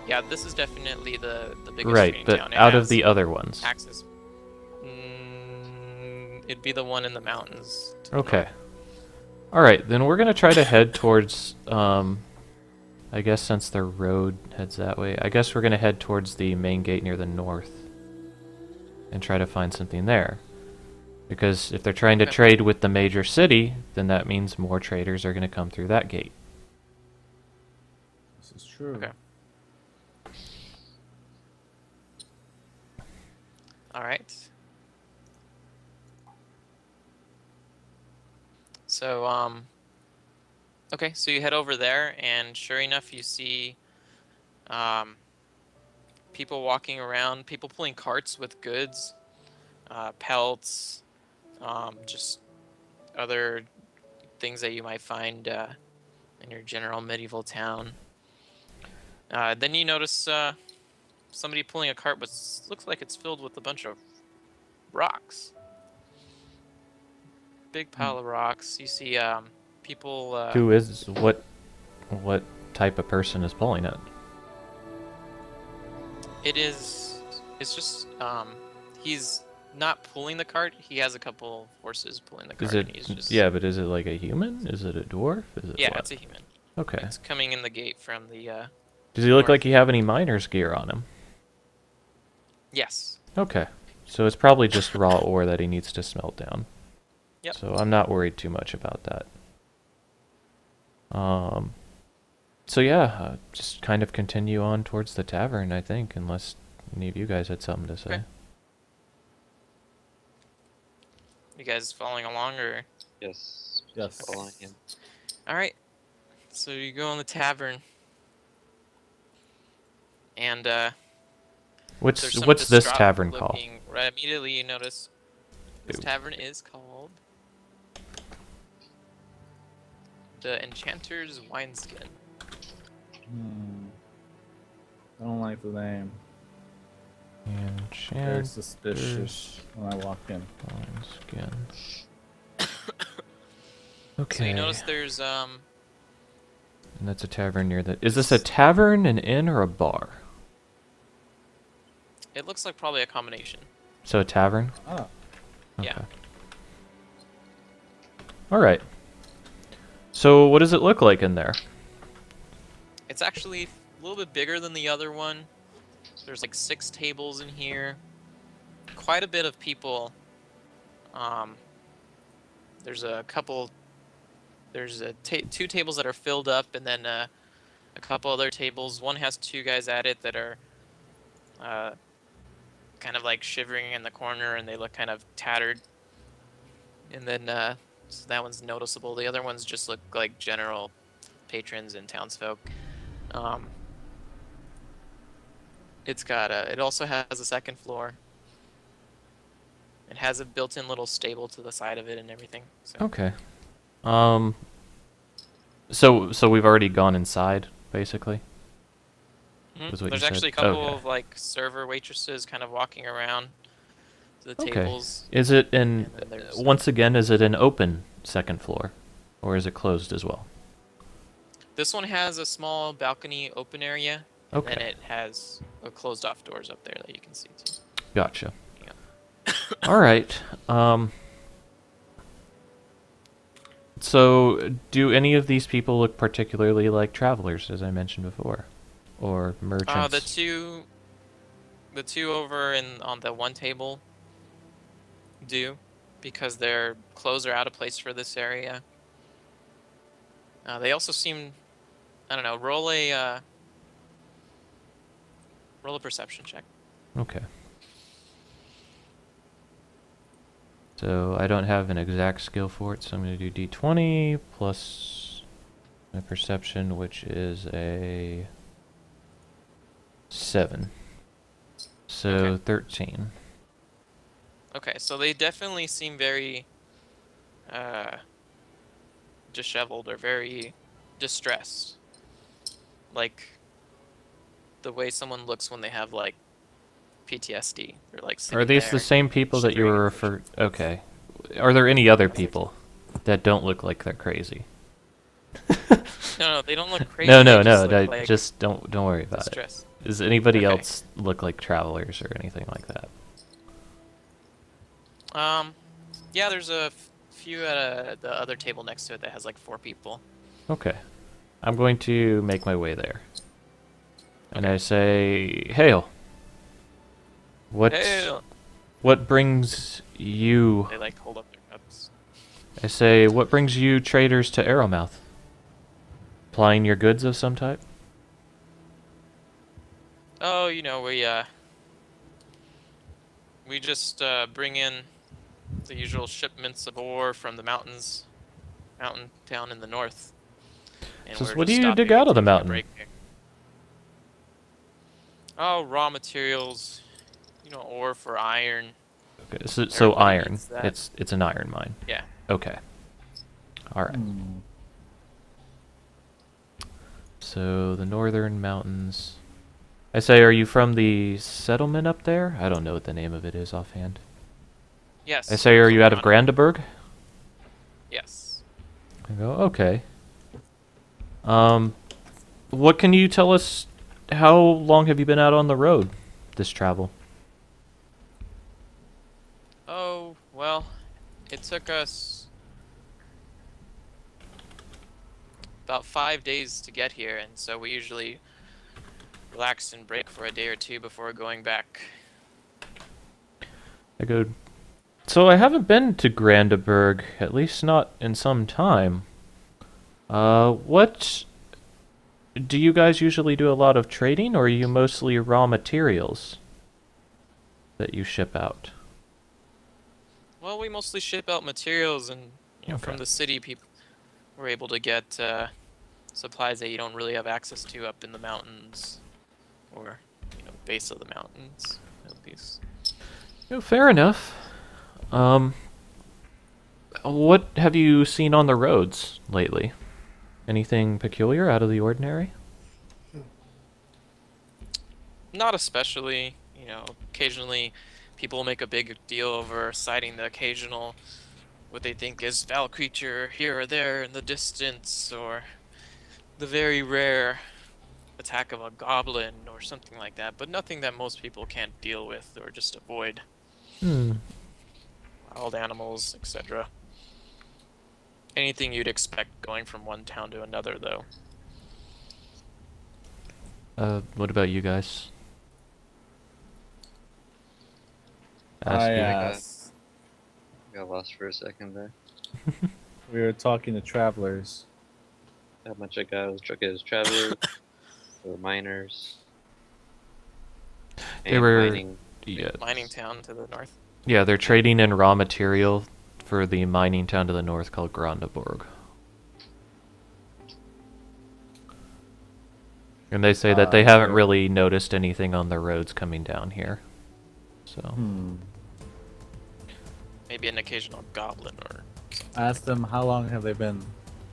Yeah, this is definitely the biggest Right, trading but town. It out of has the other ones. access. It'd be the one in the mountains to the Okay. north. Alright, then we're gonna try to head towards, I guess since the road heads that way, I guess we're gonna head towards the main gate near the north and try to find something there. Because if they're trying to Okay. trade with the major city, then that means more traders are gonna come through that gate. This is true. Okay. All right. So, okay, so you head over there, and sure enough, you see, um, people walking around, people pulling carts with goods, pelts, just other things that you might find in your general medieval town. Then you notice somebody pulling a cart, but looks like it's filled with a bunch of rocks. Big pile of rocks. You see people. Who is what type of person is pulling it? It is. It's just. He's not pulling the cart. He has a couple horses pulling the Is cart, it and he's just. yeah, but is it like a human? Is it a dwarf? Is it Yeah, what? it's a human. Okay. It's coming in the gate from the. Does he look north. like he have any miner's gear on him? Yes. Okay. So it's probably just raw ore that he needs to smelt down. Yep. So I'm not worried too much about that. So yeah, just kind of continue on towards the tavern, I think, unless any of you guys had something to say. Okay. You guys following along, or? Yes. Yes. Following him. All right. So you go in the tavern, and there's What's some this distraught tavern called? looking. Right immediately, you notice this Ooh. tavern is called the Enchanter's Wineskin. I don't like the name. Very Enchanter suspicious when I walk in. skin. So Okay. you notice there's And that's a tavern near the. Is this a tavern, an inn, or a bar? it looks like probably a combination. So a tavern. Ah, Yeah. Okay. All right. So what does it look like in there? It's actually a little bit bigger than the other one. There's like 6 tables in here. Quite a bit of people. There's a couple. There's 2 tables that are filled up, and then a couple other tables. One has 2 guys at it that are kind of like shivering in the corner, and they look kind of tattered. And then so that one's noticeable. The other ones just look like general patrons and townsfolk. It's got it also has a second floor. It has a built-in little stable to the side of it and everything. So. Okay. So we've already gone inside, basically. Was what There's you said? actually a couple Okay. of like server waitresses kind of walking around the Okay. tables. Is it in? And then there's- Once again, is it an open second floor, or is it closed as well? This one has a small balcony open area, and then Okay. it has closed off doors up there that you can see too. Gotcha. Yeah. All right. So, do any of these people look particularly like travelers, as I mentioned before, or merchants? The two over on the one table do, because their clothes are out of place for this area. They also seem, I don't know, roll a perception check. Okay. So I don't have an exact skill for it, so I'm going to do d20 plus my perception, which is a 7. So Okay. 13. Okay, so they definitely seem very disheveled or very distressed. Like the way someone looks when they have like PTSD. They're like Are sitting these there the same people that you shivering were in position. referring? Okay. Are there any other people that don't look like they're crazy? No, they don't look crazy. No, They no, just no. look like Just don't worry about it. distress. Does anybody Okay. else look like travelers or anything like that? Yeah, there's a few at the other table next to it that has like 4 people. Okay. I'm going to make my way there. And Okay. I say, Hail. Hey, What brings you... they like hold up their cups. I say, what brings you traders to Arrowmouth? Plying your goods of some type? Oh, we just bring in the usual shipments of ore from the mountain town in the north, and Says, we're what do just you dig stopping and out of the taking a mountain? break here. Oh, raw materials, ore for iron. Okay, so Everybody iron. needs that. It's an iron mine. Yeah. Okay. Alright. Hmm. So, the northern mountains... I say, are you from the settlement up there? I don't know what the name of it is offhand. Yes. I say, we're are from you out of Grandaburg. Grandaburg? Yes. I go, okay. What can you tell us? How long have you been out on the road this travel? Oh, well, it took us about 5 days to get here, and so we usually relax and break for a day or two before going back. I go, so I haven't been to Grandaburg, at least not in some time. What do you guys usually do a lot of trading, or are you mostly raw materials that you ship out? Well, we mostly ship out materials, and Okay. from the city, people we're able to get supplies that you don't really have access to up in the mountains, or base of the mountains, at least. Oh, fair enough. Um, what have you seen on the roads lately? Anything peculiar, out of the ordinary? Not especially, occasionally people make a big deal over sighting the occasional what they think is foul creature here or there in the distance, or the very rare attack of a goblin or something like that, but nothing that most people can't deal with or just avoid. Hmm. Wild animals, etc. Anything you'd expect going from one town to another, though. What about you guys? Ask I you. Got lost for a second there. We were talking to travelers. How much I got was travelers or miners. They And were, mining. yeah, Mining town to the north. yeah, they're trading in raw material for the mining town to the north called Grandaburg. And they say that they haven't They're- really noticed anything on the roads coming down here. So, Hmm. Maybe an occasional goblin or I asked them how long have they been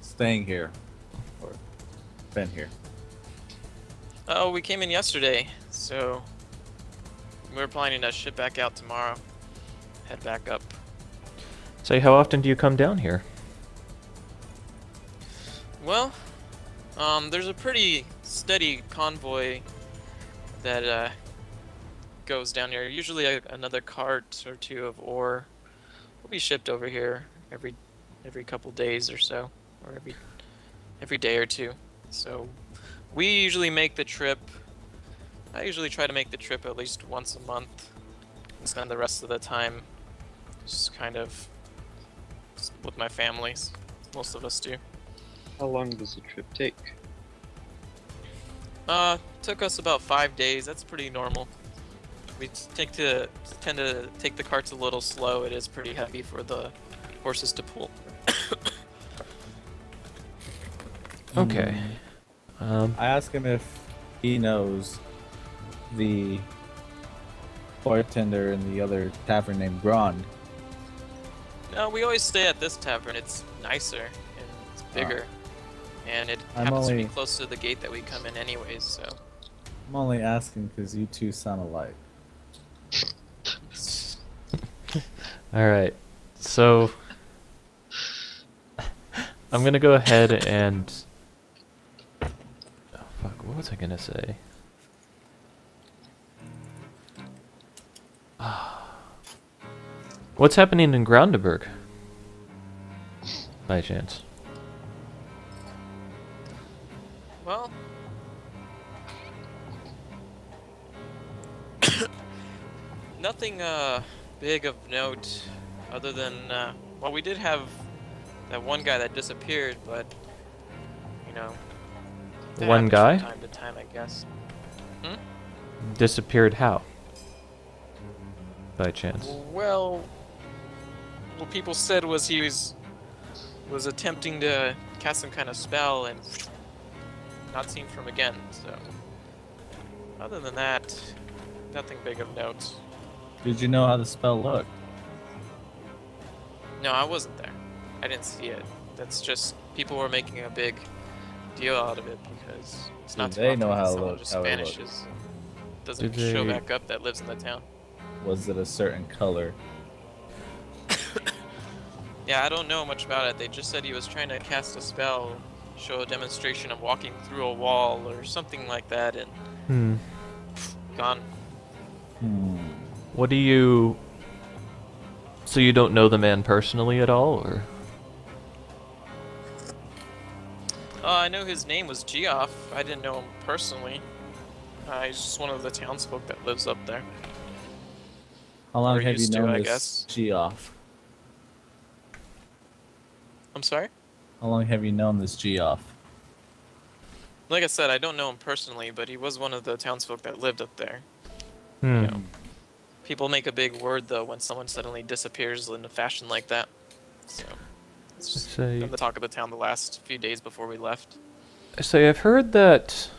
staying here, or been here. Oh, we came in yesterday, so we're planning to ship back out tomorrow. Head back up. say, how often do you come down here? Well, there's a pretty steady convoy that goes down here. Usually another cart or two of ore will be shipped over here every couple days or so, or every day or two. So we usually make the trip. I usually try to make the trip at least once a month, and spend the rest of the time just kind of with my families. Most of us do. How long does the trip take? Took us about 5 days. That's pretty normal. We tend to take the carts a little slow. It is pretty heavy for the horses to pull. Okay. I asked him if he knows the bartender in the other tavern named Grond. No, we always stay at this tavern. It's nicer and it's bigger, and it I'm happens to be only- close to the gate that we come in anyways. So I'm only asking because you two sound alike. Alright. So, I'm gonna go ahead and was I gonna say? What's happening in Grandaburg? By chance. Well, nothing big of note, other than well, we did have that one guy that disappeared, but you know, that One happens from guy time to time, I guess. Hmm? disappeared how? By chance. Well, what people said was he was attempting to cast some kind of spell and not seen from again. So, other than that, nothing big of note. Did you know how the spell looked? No, I wasn't there. I didn't see it. That's just people were making a big deal out of it because it's not Did too they often know that how it someone looked- just how it looked? vanishes. Doesn't Did show they- back up that lives in the town. Was it a certain color? Yeah, I don't know much about it. They just said he was trying to cast a spell, show a demonstration of walking through a wall or something like that, and Hmm. gone. What do you... So you don't know the man personally at all, or...? I know his name was Geoff. I didn't know him personally. He's just one of the townsfolk that lives up there. How long Or have you used to, known I this guess. Geoff? I'm sorry? How long have you known this Geoff? Like I said, I don't know him personally, but he was one of the townsfolk that lived up there. Hmm. You know, people make a big word, though, when someone suddenly disappears in a fashion like that. So, it's just Say, been the talk of the town the last few days before we left. I've heard that...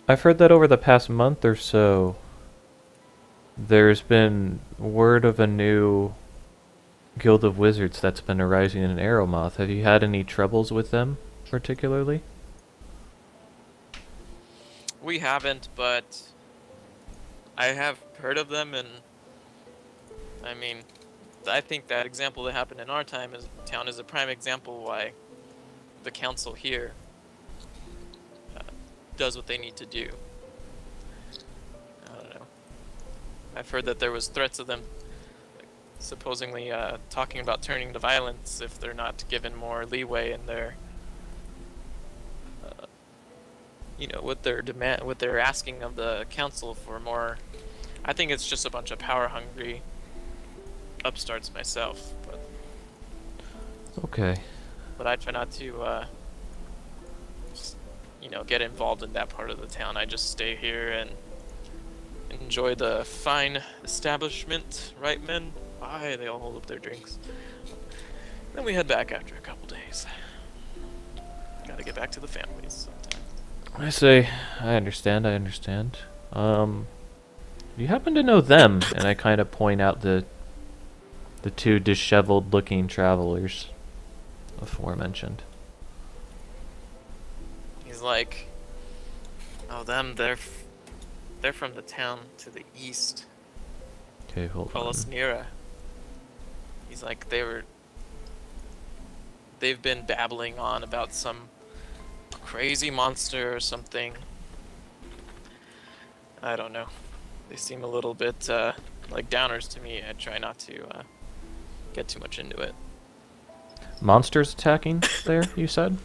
I've heard that over the past month or so, there's been word of a new guild of wizards that's been arising in Aeromoth. Have you had any troubles with them, particularly? We haven't, but I have heard of them, and I mean, I think that example that happened in our town is a prime example why the council here does what they need to do. I don't know. I've heard that there was threats of them supposedly talking about turning to violence if they're not given more leeway in their, what they're asking of the council for more. I think it's just a bunch of power-hungry upstarts myself, Okay. but I try not to, get involved in that part of the town. I just stay here and enjoy the fine establishment, right, men? Bye. They all hold up their drinks. Then we head back after a couple days. Gotta get back to the families sometime. I understand. You happen to know them? And I kind of point out the two disheveled-looking travelers aforementioned. He's like, oh, they're from the town to the east, Okay, hold on. Quelos'nira. He's like, they've been babbling on about some crazy monster or something. I don't know. They seem a little bit like downers to me. I try not to get too much into it. Monsters attacking there, you said?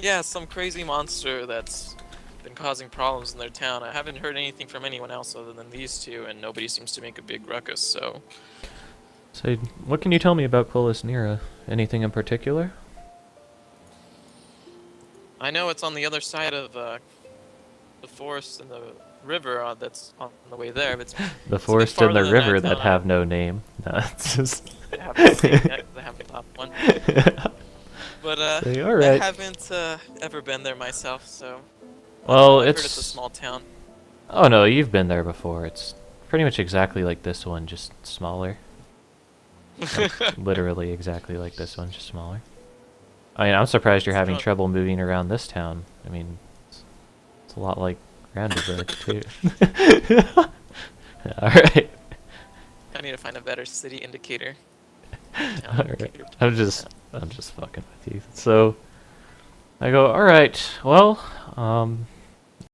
Yeah, some crazy monster that's been causing problems in their town. I haven't heard anything from anyone else other than these two, and nobody seems to make a big ruckus, so... So, what can you tell me about Quelos'nira? Anything in particular? I know it's on the other side of the forest and the river that's on the way there. But The forest and the farther than river I that thought. have no name. No, it's just... They have no name yet 'cause I haven't got one. But Say, I alright. haven't ever been there myself, so... Well, I've heard it's... it's a small town. Oh no, you've been there before. It's pretty much exactly like this one, just smaller. Like, literally exactly like this one, just smaller. I mean, I'm surprised you're having trouble moving around this town. I mean, it's a lot like Grandaburg, too. Alright. I need to find a better city indicator. Alright. I'm just fucking with you. So, I go, all right, well,